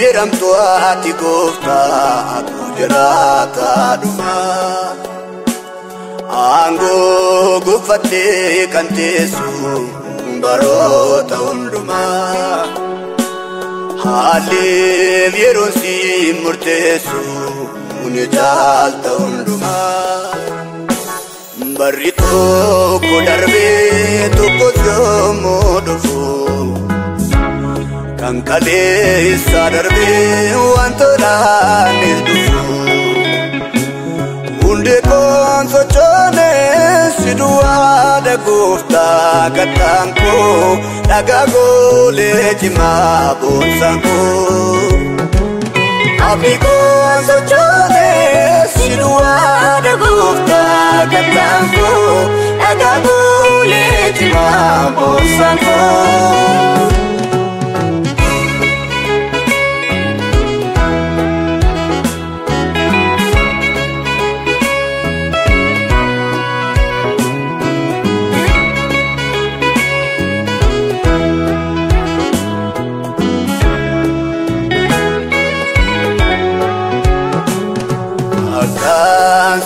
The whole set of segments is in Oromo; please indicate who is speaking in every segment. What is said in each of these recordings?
Speaker 1: jedhamtu ati gooftaa jiraata dhuma aangoo guffattee kan teessu baroota hundumaa haalli yeroon si murteessu ni jaalta hundumaa barri tokko darbee tokko yommuu dhufu kan kaleessa darbee wantootaanis dhufu hundee koon sochoonee si duwwaadha gooftaa kattaan koo dhagaa goolee cimaa boonsaan koo abdii koon sochoonee si duwwaadha gooftaa kattaan koo dhagaa goolee cimaa boonsaan koo.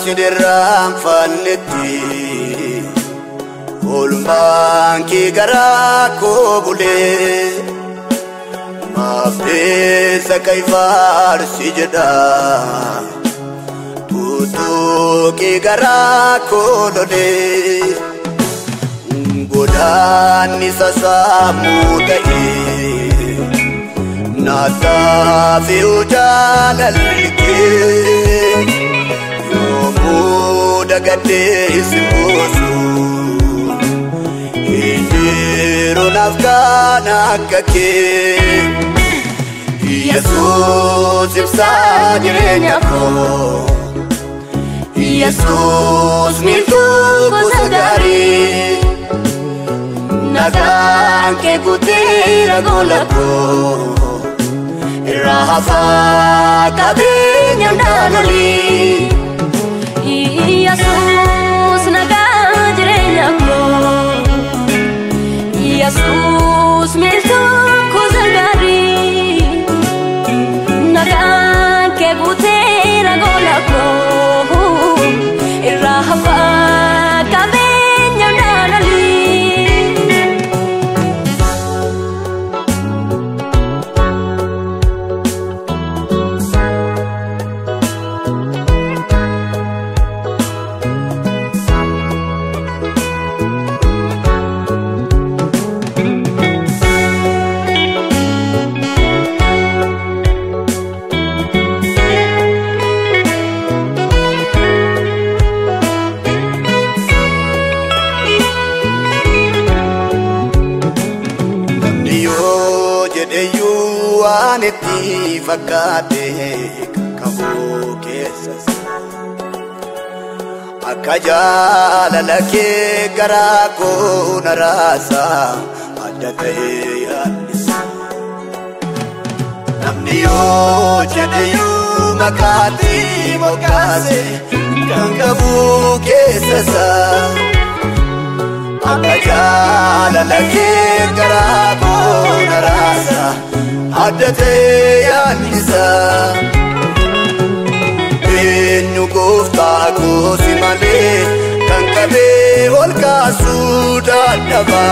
Speaker 1: Sidirraan fannetti olmaan kee garaa koo bulee maafteessa kaifaarsi jedha tuutuu kee garaa koo lolee godaanni sasaamuu ta'ee naataa fi jaalalli kee dagadee simoosu injiruun afgaan akka kee Yesuus ibsaa jireenya koo Yesuus miltuu gosa gaarii nagaan kee guuteera gola koo irraa hafaa qabeenya naanolii Yesus nagaa jireenya koo Yesus miltuu gosa gaarii nagaan kee guuteera gola koo irraa hafaa qabeenya naanolii. Waanti fakkaatee kakuu keessas akka jaalala kee garaa koo naraasa adda ta'ee yaadisa namni yoo jedheyyuu maqaatii moggaase kan kakuu keessasa akka jaalala kee garaa koo naraasa adda ta'ee yaadisa eenyu gooftaa koo si malee kan qabee ol kaasuu dadhaba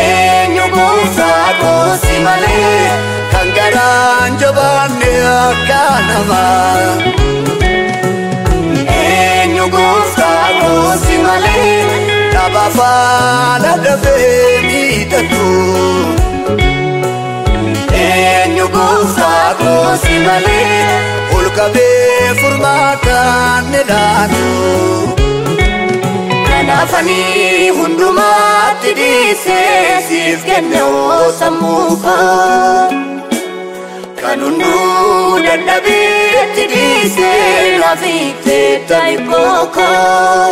Speaker 1: eenyu gooftaa koo si malee kan garaan jabaanne akka namaa eenyu gooftaa koo si malee dhaba faana dafee miidhatu eenyu gooftaa koo si malee ol qabee furmaataan ni laatu kanaafanii hundumaatti dhiisee siif kenne sammuu koo kan hunduu dadhabeetti dhiisee lafiittee taa'iboo koo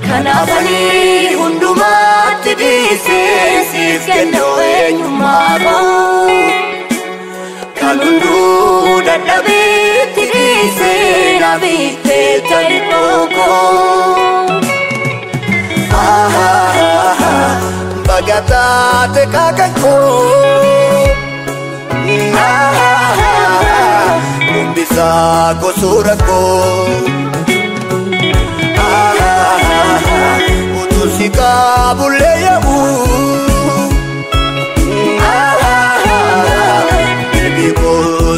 Speaker 1: kanaafanii hundumaatti dhiisee siif kenne eenyummaa koo kan hunduu dadhabeetti dhiisee lafiittee taa'iboo koo bagatate kakakoo Kumbisa ko surako Utusika buleya Baby ko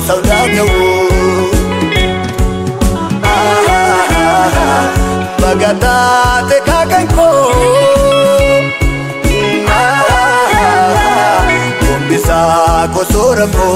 Speaker 1: saudaga Bagata te kakan ko Kumbisa ko surako